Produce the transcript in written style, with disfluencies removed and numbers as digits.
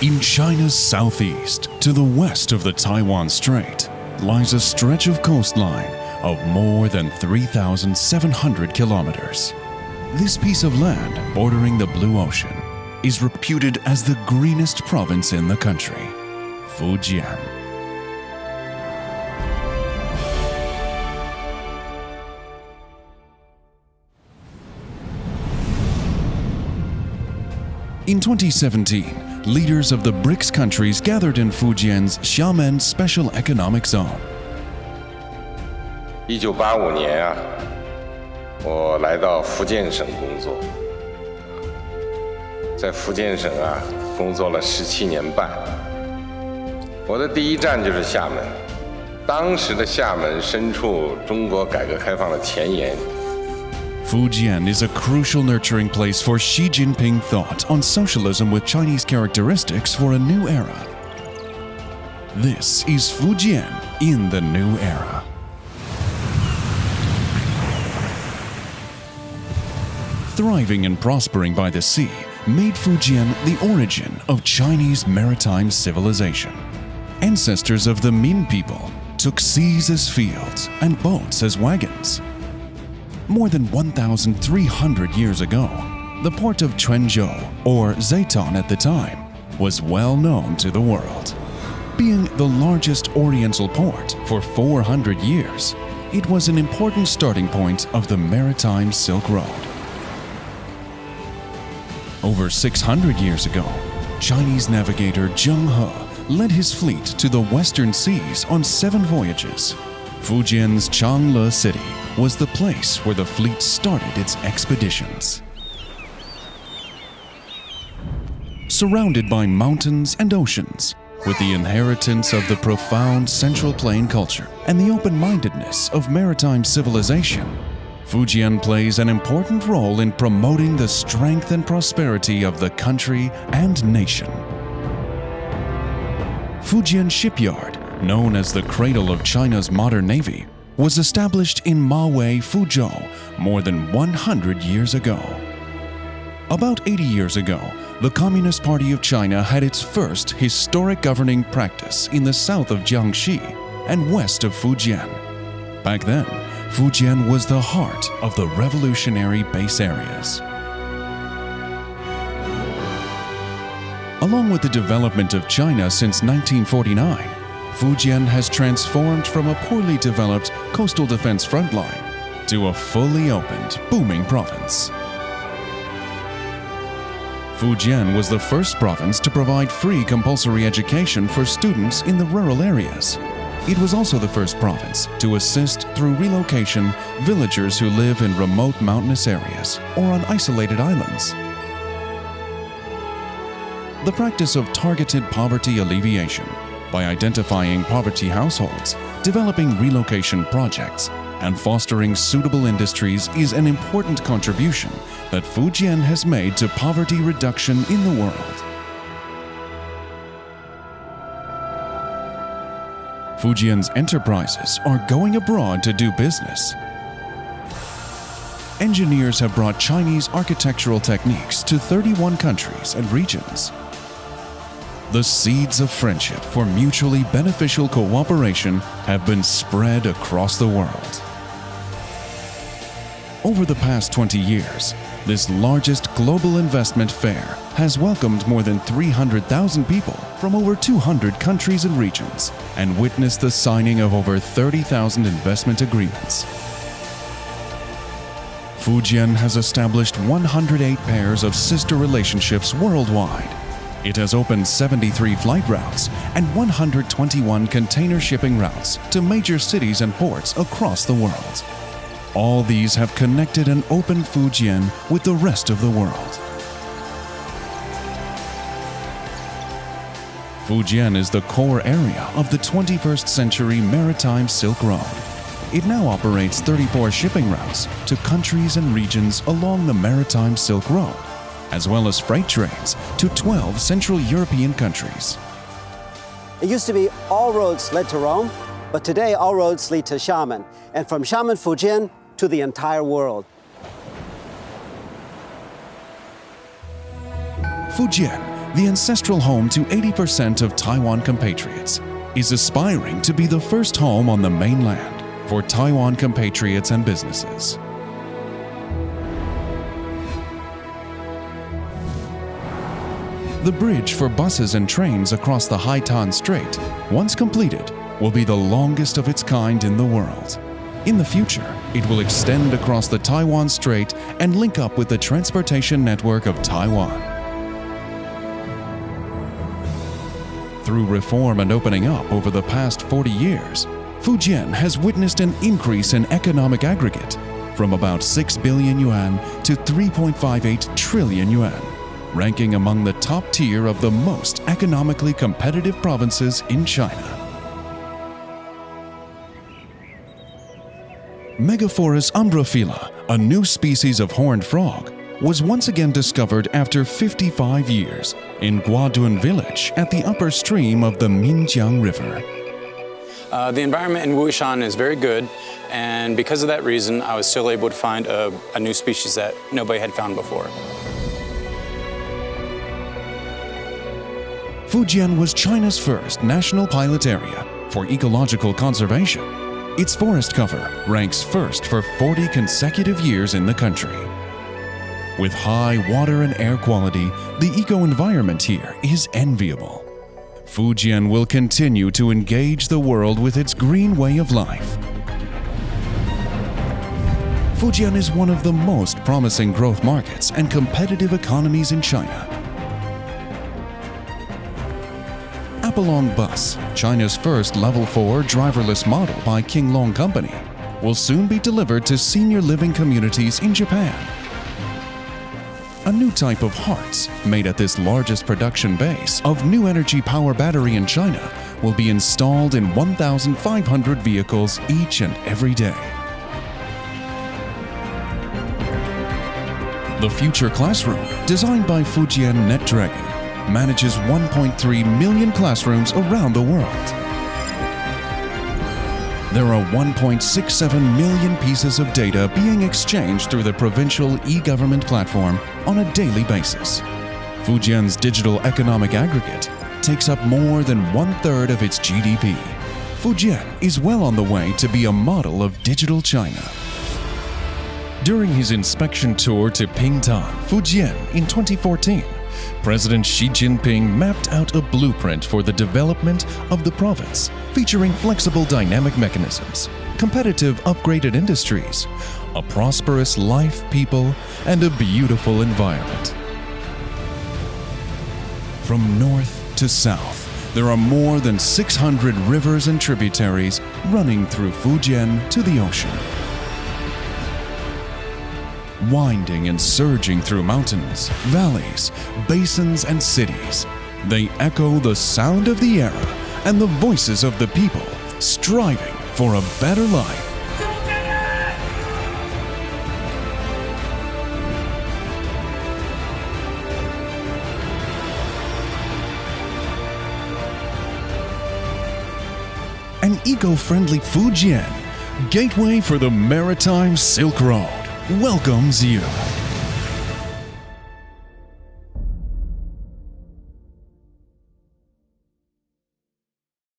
In China's southeast, to the west of the Taiwan Strait, lies a stretch of coastline of more than 3,700 kilometers. This piece of land bordering the Blue Ocean is reputed as the greenest province in the country, Fujian. In 2017, leaders of the BRICS countries gathered in Fujian's Xiamen Special Economic Zone. 1985年啊，我来到福建省工作，在福建省啊工作了17年半。我的第一站就是厦门，当时的厦门身处中国改革开放的前沿。 Fujian is a crucial nurturing place for Xi Jinping thought on socialism with Chinese characteristics for a new era. This is Fujian in the new era. Thriving and prospering by the sea made Fujian the origin of Chinese maritime civilization. Ancestors of the Min people took seas as fields and boats as wagons. More than 1,300 years ago, the port of Quanzhou, or Zaitan at the time, was well known to the world. Being the largest oriental port for 400 years, it was an important starting point of the maritime Silk Road. Over 600 years ago, Chinese navigator Zheng He led his fleet to the western seas on 7 voyages. Fujian's Changle city was the place where the fleet started its expeditions. Surrounded by mountains and oceans, with the inheritance of the profound Central Plain culture and the open-mindedness of maritime civilization, Fujian plays an important role in promoting the strength and prosperity of the country and nation. Fujian Shipyard, known as the cradle of China's modern navy, was established in Maowei, Fuzhou, more than 100 years ago. About 80 years ago, the Communist Party of China had its first historic governing practice in the south of Jiangxi and west of Fujian. Back then, Fujian was the heart of the revolutionary base areas. Along with the development of China since 1949, Fujian has transformed from a poorly developed coastal defense frontline to a fully opened, booming province. Fujian was the first province to provide free compulsory education for students in the rural areas. It was also the first province to assist through relocation villagers who live in remote mountainous areas or on isolated islands. The practice of targeted poverty alleviation by identifying poverty households, developing relocation projects, and fostering suitable industries is an important contribution that Fujian has made to poverty reduction in the world. Fujian's enterprises are going abroad to do business. Engineers have brought Chinese architectural techniques to 31 countries and regions. The seeds of friendship for mutually beneficial cooperation have been spread across the world. Over the past 20 years, this largest global investment fair has welcomed more than 300,000 people from over 200 countries and regions and witnessed the signing of over 30,000 investment agreements. Fujian has established 108 pairs of sister relationships worldwide. It has opened 73 flight routes and 121 container shipping routes to major cities and ports across the world. All these have connected and opened Fujian with the rest of the world. Fujian is the core area of the 21st century maritime Silk Road. It now operates 34 shipping routes to countries and regions along the maritime Silk Road, as well as freight trains to 12 Central European countries. It used to be all roads led to Rome, but today all roads lead to Xiamen, and from Xiamen, Fujian, to the entire world. Fujian the ancestral home to 80% of Taiwan compatriots, is aspiring to be the first home on the mainland for Taiwan compatriots and businesses. The bridge for buses and trains across the Haitan Strait, once completed, will be the longest of its kind in the world. In the future, it will extend across the Taiwan Strait and link up with the transportation network of Taiwan. Through reform and opening up over the past 40 years, Fujian has witnessed an increase in economic aggregate from about 6 billion yuan to 3.58 trillion yuan, ranking among the top tier of the most economically competitive provinces in China. Megaphorus umbrophylla, a new species of horned frog, was once again discovered after 55 years in Guadun village at the upper stream of the Minjiang River. The environment in Wushan is very good, and because of that reason, I was still able to find a new species that nobody had found before. Fujian was China's first national pilot area for ecological conservation. Its forest cover ranks first for 40 consecutive years in the country. With high water and air quality, the eco-environment here is enviable. Fujian will continue to engage the world with its green way of life. Fujian is one of the most promising growth markets and competitive economies in China. Apolong Bus, China's first Level 4 driverless model by King Long Company, will soon be delivered to senior living communities in Japan. A new type of hearts, made at this largest production base of new energy power battery in China, will be installed in 1,500 vehicles each and every day. The future classroom, designed by Fujian NetDragon, manages 1.3 million classrooms around the world. There are 1.67 million pieces of data being exchanged through the provincial e-government platform on a daily basis. Fujian's digital economic aggregate takes up more than 1/3 of its GDP. Fujian is well on the way to be a model of digital China. During his inspection tour to Pingtan, Fujian in 2014, President Xi Jinping mapped out a blueprint for the development of the province, featuring flexible dynamic mechanisms, competitive upgraded industries, a prosperous life, people, and a beautiful environment. From north to south, there are more than 600 rivers and tributaries running through Fujian to the ocean. Winding and surging through mountains, valleys, basins, and cities, they echo the sound of the era and the voices of the people striving for a better life. An eco-friendly Fujian, gateway for the maritime Silk Road, welcomes you.